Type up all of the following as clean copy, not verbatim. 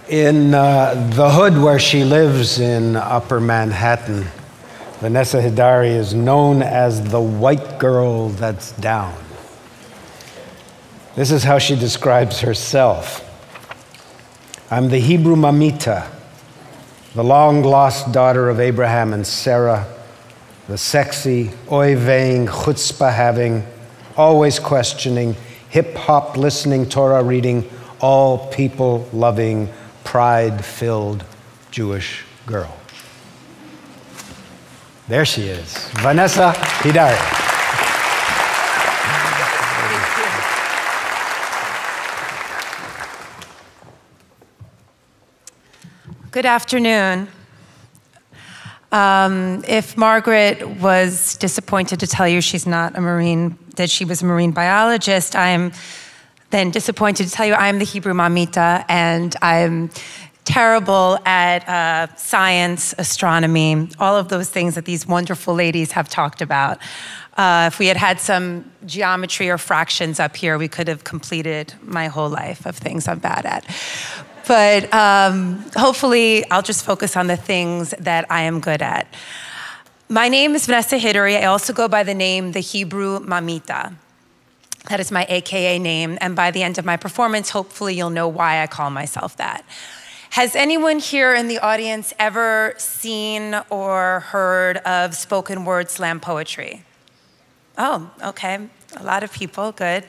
In the hood where she lives in Upper Manhattan, Vanessa Hidary is known as the white girl that's down. This is how she describes herself. I'm the Hebrew Mamita, the long-lost daughter of Abraham and Sarah, the sexy, oy-veying, chutzpah-having, always questioning, hip-hop listening, Torah reading, all people-loving, pride-filled Jewish girl. There she is, Vanessa Hidary. Good afternoon. If Margaret was disappointed to tell you she's not a Marine, that she was a marine biologist, I am then disappointed to tell you I'm the Hebrew Mamita, and I'm terrible at science, astronomy, all of those things that these wonderful ladies have talked about. If we had had some geometry or fractions up here, we could have completed my whole life of things I'm bad at. But hopefully, I'll just focus on the things that I am good at. My name is Vanessa Hidary. I also go by the name the Hebrew Mamita. That is my AKA name, and by the end of my performance, hopefully you'll know why I call myself that. Has anyone here in the audience ever seen or heard of spoken word slam poetry? Oh, okay. A lot of people, good.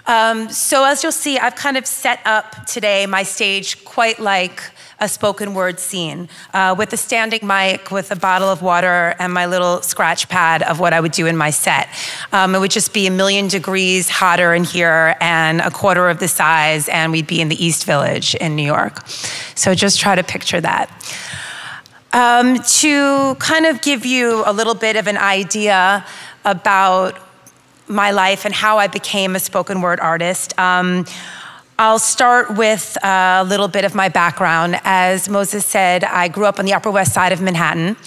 So as you'll see, I've kind of set up today my stage quite like a spoken word scene with a standing mic, with a bottle of water, and my little scratch pad of what I would do in my set. It would just be 1,000,000 degrees hotter in here and a quarter of the size, and we'd be in the East Village in New York. So just try to picture that. To kind of give you a little bit of an idea about my life and how I became a spoken word artist, I'll start with a little bit of my background. As Moses said, I grew up on the Upper West Side of Manhattan.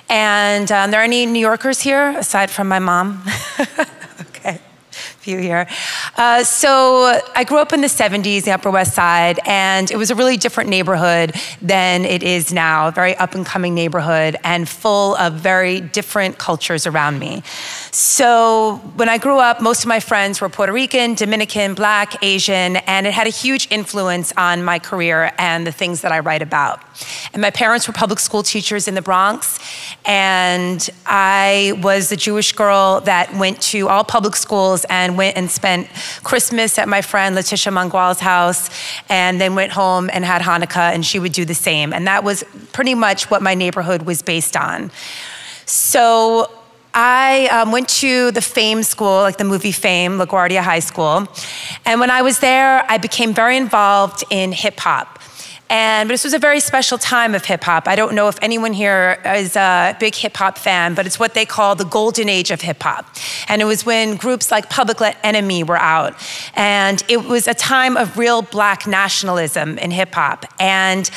And are there any New Yorkers here, aside from my mom? Okay, few here. So I grew up in the 70s, the Upper West Side, and it was a really different neighborhood than it is now, a very up-and-coming neighborhood and full of very different cultures around me. So when I grew up, most of my friends were Puerto Rican, Dominican, Black, Asian, and it had a huge influence on my career and the things that I write about. And my parents were public school teachers in the Bronx, and I was a Jewish girl that went to all public schools and went and spent Christmas at my friend Letitia Mangual's house, and then went home and had Hanukkah, and she would do the same. And that was pretty much what my neighborhood was based on. So I went to the Fame school, like the movie Fame, LaGuardia High School. And when I was there, I became very involved in hip hop. And this was a very special time of hip hop. I don't know if anyone here is a big hip hop fan, but it's what they call the golden age of hip hop. And it was when groups like Public Enemy were out. And it was a time of real Black nationalism in hip hop. And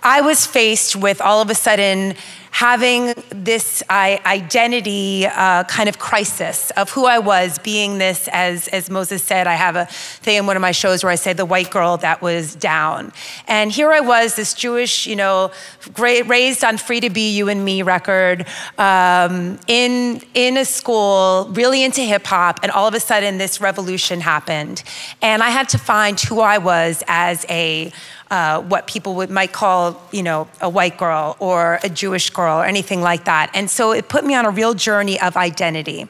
I was faced with all of a sudden having this identity kind of crisis of who I was, being this, as Moses said, I have a thing in one of my shows where I say the white girl that was down. And here I was, this Jewish, you know, raised on Free to Be You and Me record, in a school, really into hip hop, and all of a sudden this revolution happened. And I had to find who I was as a what people might call, you know, a white girl or a Jewish girl or anything like that. And so it put me on a real journey of identity.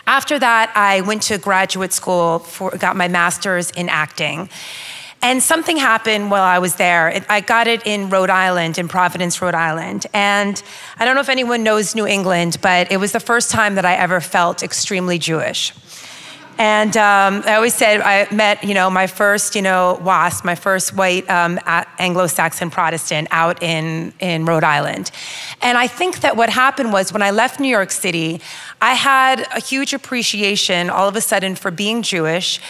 After that, I went to graduate school, got my master's in acting. And something happened while I was there. I got it in Rhode Island, in Providence, Rhode Island. And I don't know if anyone knows New England, but it was the first time that I ever felt extremely Jewish. And I always said I met, you know, my first, you know, WASP, my first white Anglo-Saxon Protestant out in Rhode Island. And I think that what happened was when I left New York City, I had a huge appreciation all of a sudden for being Jewish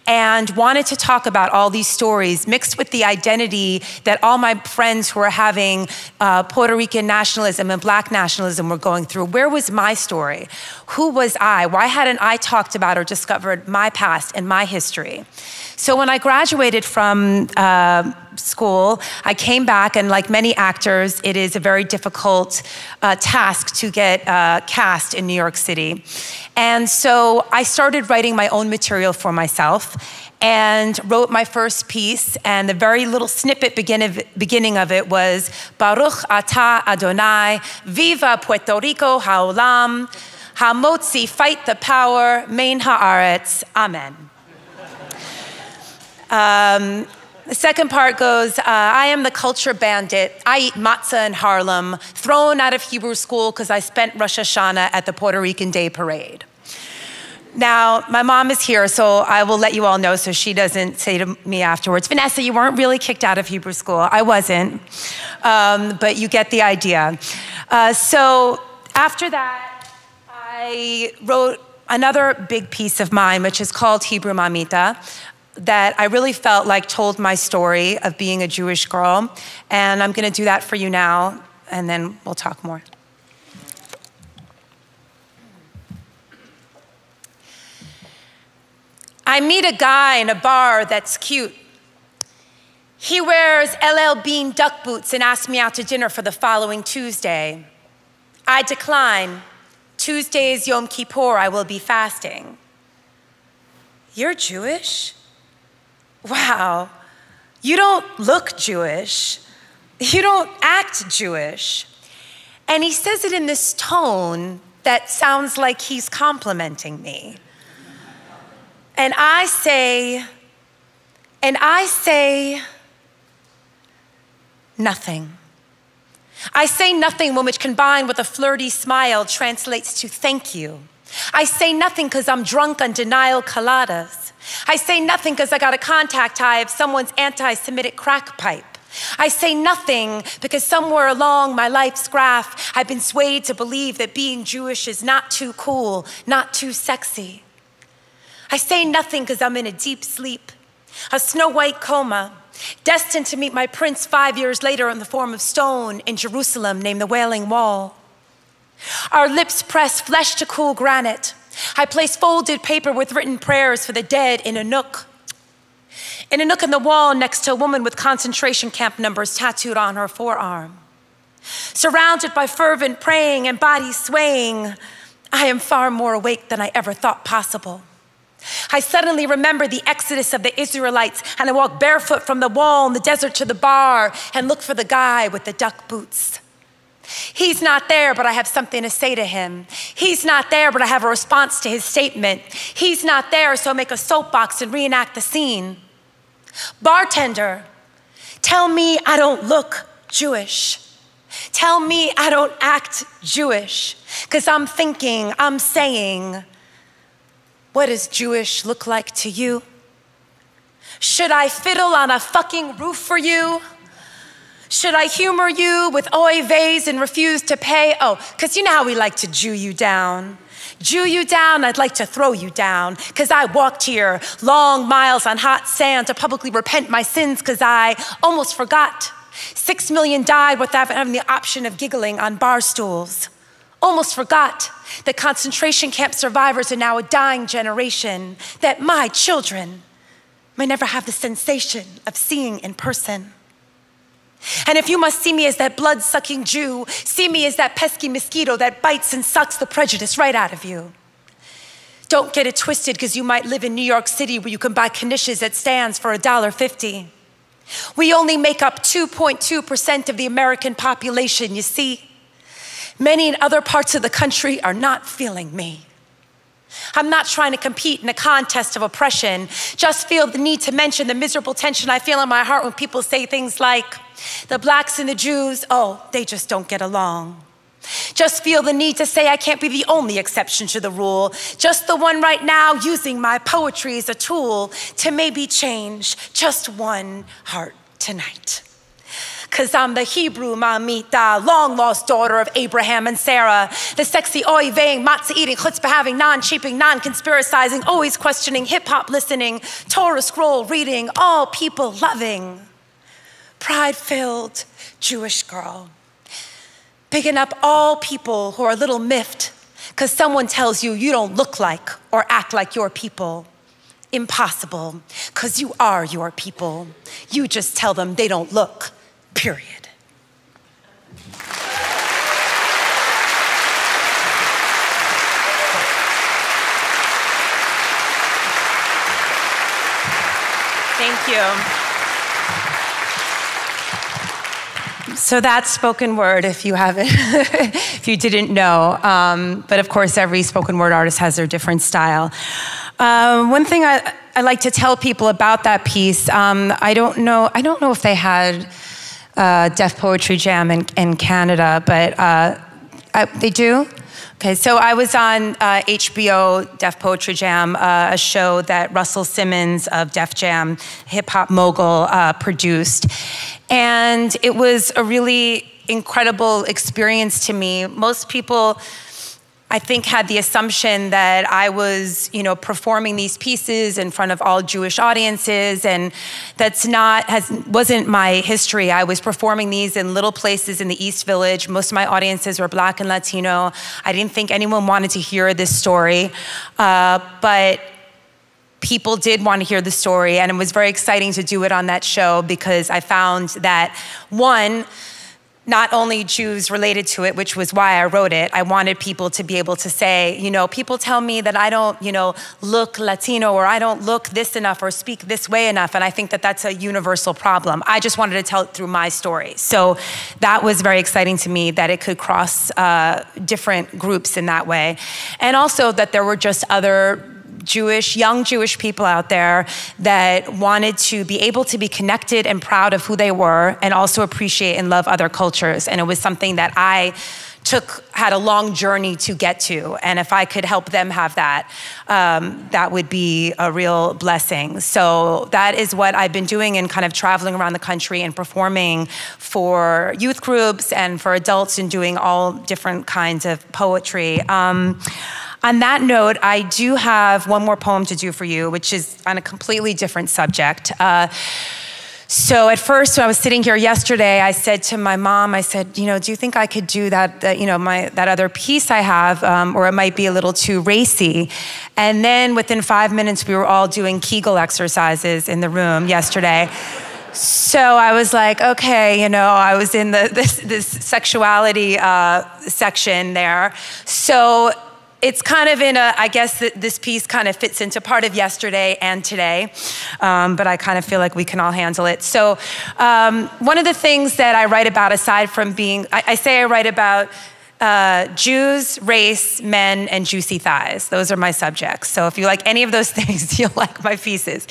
and wanted to talk about all these stories mixed with the identity that all my friends who were having Puerto Rican nationalism and Black nationalism were going through. Where was my story? Who was I? Why hadn't I talked about or discovered uncovered my past and my history. So when I graduated from school, I came back, and like many actors, it is a very difficult task to get cast in New York City. And so I started writing my own material for myself and wrote my first piece, and the very little snippet beginning of it was, Baruch Atah Adonai, Viva Puerto Rico Haolam, Hamotzi, fight the power, Mein Haaretz, Amen. The second part goes, I am the culture bandit. I eat matzah in Harlem, thrown out of Hebrew school because I spent Rosh Hashanah at the Puerto Rican Day Parade. Now, my mom is here, so I will let you all know so she doesn't say to me afterwards, Vanessa, you weren't really kicked out of Hebrew school. I wasn't, but you get the idea. So after that, I wrote another big piece of mine, which is called Hebrew Mamita, that I really felt like told my story of being a Jewish girl. And I'm gonna do that for you now, and then we'll talk more. I meet a guy in a bar that's cute. He wears LL Bean duck boots and asks me out to dinner for the following Tuesday. I decline. Tuesday is Yom Kippur, I will be fasting. You're Jewish? Wow, you don't look Jewish. You don't act Jewish. And he says it in this tone that sounds like he's complimenting me. And I say nothing. I say nothing, which combined with a flirty smile translates to thank you. I say nothing because I'm drunk on denial coladas. I say nothing because I got a contact high of someone's anti-Semitic crack pipe. I say nothing because somewhere along my life's graph, I've been swayed to believe that being Jewish is not too cool, not too sexy. I say nothing because I'm in a deep sleep, a snow-white coma, destined to meet my prince 5 years later in the form of stone in Jerusalem named the Wailing Wall. Our lips press flesh to cool granite. I place folded paper with written prayers for the dead in a nook. In a nook in the wall next to a woman with concentration camp numbers tattooed on her forearm. Surrounded by fervent praying and bodies swaying, I am far more awake than I ever thought possible. I suddenly remember the exodus of the Israelites, and I walk barefoot from the wall in the desert to the bar and look for the guy with the duck boots. He's not there, but I have something to say to him. He's not there, but I have a response to his statement. He's not there, so I make a soapbox and reenact the scene. Bartender, tell me I don't look Jewish. Tell me I don't act Jewish, because I'm thinking, I'm saying, what does Jewish look like to you? Should I fiddle on a fucking roof for you? Should I humor you with oy veys and refuse to pay? Oh, because you know how we like to Jew you down. Jew you down, I'd like to throw you down, because I walked here long miles on hot sand to publicly repent my sins, because I almost forgot. 6 million died without having the option of giggling on bar stools. Almost forgot that concentration camp survivors are now a dying generation, that my children may never have the sensation of seeing in person. And if you must see me as that blood-sucking Jew, see me as that pesky mosquito that bites and sucks the prejudice right out of you. Don't get it twisted, because you might live in New York City where you can buy knishes at stands for $1.50. We only make up 2.2% of the American population, you see. Many in other parts of the country are not feeling me. I'm not trying to compete in a contest of oppression, just feel the need to mention the miserable tension I feel in my heart when people say things like, the blacks and the Jews, oh, they just don't get along. Just feel the need to say I can't be the only exception to the rule, just the one right now using my poetry as a tool to maybe change just one heart tonight. Because I'm the Hebrew Mamita, long-lost daughter of Abraham and Sarah, the sexy oy-veying, matzah-eating, chutzpah-having, non-cheaping, non-conspiracizing, always questioning, hip-hop listening, Torah scroll reading, all people loving, pride-filled Jewish girl. Picking up all people who are a little miffed because someone tells you you don't look like or act like your people. Impossible, because you are your people. You just tell them they don't look, period. Thank you. So that's spoken word, if you haven't, if you didn't know. But of course, every spoken word artist has their different style. One thing I like to tell people about that piece, I don't know if they had Deaf Poetry Jam in Canada, but they do? Okay, so I was on HBO Deaf Poetry Jam, a show that Russell Simmons of Def Jam, hip-hop mogul, produced. And it was a really incredible experience to me. Most people, I think, had the assumption that I was, performing these pieces in front of all Jewish audiences, and wasn't my history. I was performing these in little places in the East Village. Most of my audiences were Black and Latino. I didn't think anyone wanted to hear this story, but people did want to hear the story, and it was very exciting to do it on that show because I found that, one, not only Jews related to it, which was why I wrote it. I wanted people to be able to say, people tell me that I don't, look Latino, or I don't look this enough or speak this way enough. And I think that that's a universal problem. I just wanted to tell it through my story. So that was very exciting to me, that it could cross different groups in that way. And also that there were just other young Jewish people out there that wanted to be able to be connected and proud of who they were, and also appreciate and love other cultures. And it was something that I had a long journey to get to. And if I could help them have that, that would be a real blessing. So that is what I've been doing, and kind of traveling around the country and performing for youth groups and for adults, and doing all different kinds of poetry. On that note, I do have one more poem to do for you, which is on a completely different subject. So at first, when I was sitting here yesterday, I said to my mom, I said, do you think I could do that other piece I have, or it might be a little too racy? And then within 5 minutes, we were all doing Kegel exercises in the room yesterday. So I was like, okay, I was in this sexuality section there. So it's kind of I guess this piece kind of fits into part of yesterday and today, but I kind of feel like we can all handle it. So one of the things that I write about, aside from I write about Jews, race, men, and juicy thighs. Those are my subjects. So if you like any of those things, you'll like my pieces.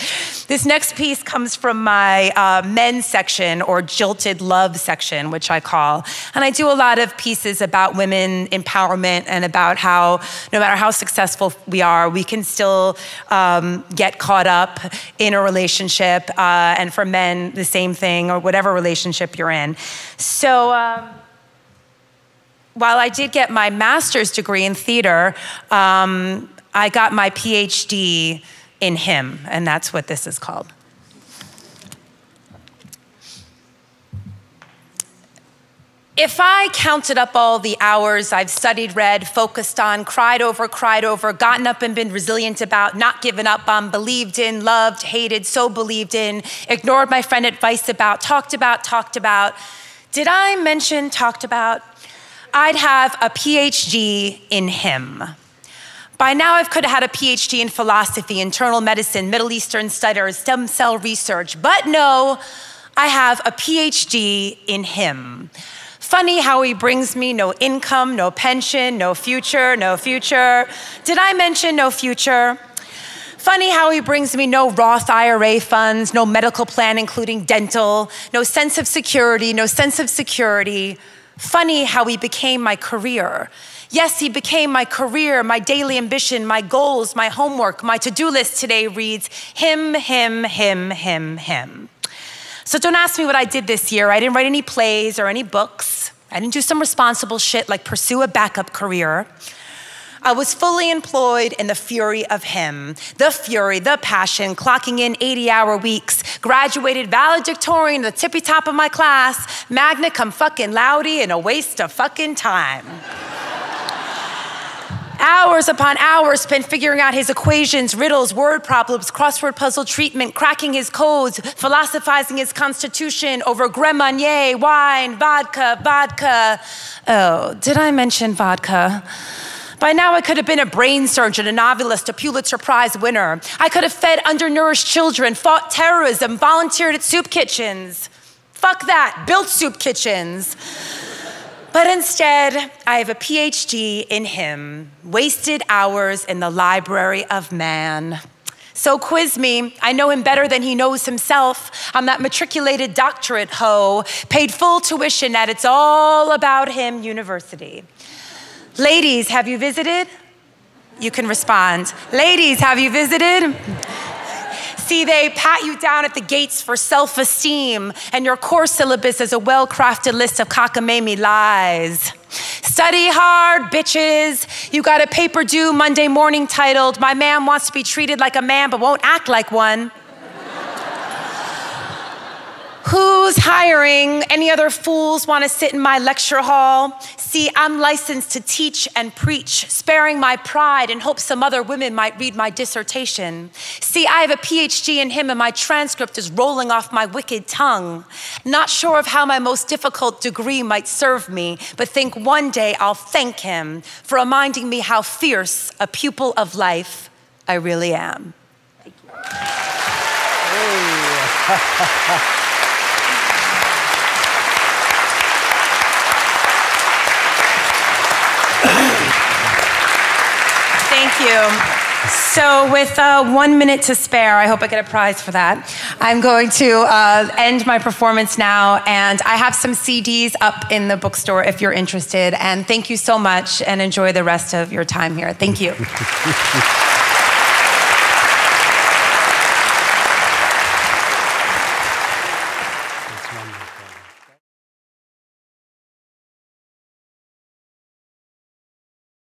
This next piece comes from my men's section, or jilted love section, which I call. And I do a lot of pieces about women empowerment, and about how no matter how successful we are, we can still get caught up in a relationship. And for men, the same thing, or whatever relationship you're in. So, while I did get my master's degree in theater, I got my PhD in hymn, and that's what this is called. If I counted up all the hours I've studied, read, focused on, cried over, gotten up and been resilient about, not given up on, believed in, loved, hated, so believed in, ignored my friend advice about, talked about, did I mention talked about? I'd have a PhD in hymn. By now, I could have had a PhD in philosophy, internal medicine, Middle Eastern studies, stem cell research, but no, I have a PhD in hymn. Funny how he brings me no income, no pension, no future. Did I mention no future? Funny how he brings me no Roth IRA funds, no medical plan including dental, no sense of security. Funny how he became my career. Yes, he became my career, my daily ambition, my goals, my homework. My to-do list today reads hymn. So don't ask me what I did this year. I didn't write any plays or any books. I didn't do some responsible shit like pursue a backup career. I was fully employed in the fury of him, the fury, the passion, clocking in 80-hour weeks, graduated valedictorian, the tippy top of my class, magna cum fucking laude, and a waste of fucking time. Hours upon hours spent figuring out his equations, riddles, word problems, crossword puzzle treatment, cracking his codes, philosophizing his constitution over Grand Marnier, wine, vodka. Oh, did I mention vodka? By now, I could have been a brain surgeon, a novelist, a Pulitzer Prize winner. I could have fed undernourished children, fought terrorism, volunteered at soup kitchens. Fuck that, built soup kitchens. But instead, I have a PhD in him, wasted hours in the library of man. So quiz me, I know him better than he knows himself. I'm that matriculated doctorate hoe, paid full tuition at It's All About Him University. Ladies, have you visited? You can respond. Ladies, have you visited? See, they pat you down at the gates for self-esteem, and your core syllabus is a well-crafted list of cockamamie lies. Study hard, bitches. You got a paper due Monday morning titled, "My man wants to be treated like a man but won't act like one." Who's hiring? Any other fools want to sit in my lecture hall? See, I'm licensed to teach and preach, sparing my pride in hopes some other women might read my dissertation. See, I have a PhD in him and my transcript is rolling off my wicked tongue. Not sure of how my most difficult degree might serve me, but think one day I'll thank him for reminding me how fierce a pupil of life I really am. Thank you. Thank you. So with 1 minute to spare, I hope I get a prize for that. I'm going to end my performance now, and I have some CDs up in the bookstore if you're interested. And thank you so much, and enjoy the rest of your time here. Thank you.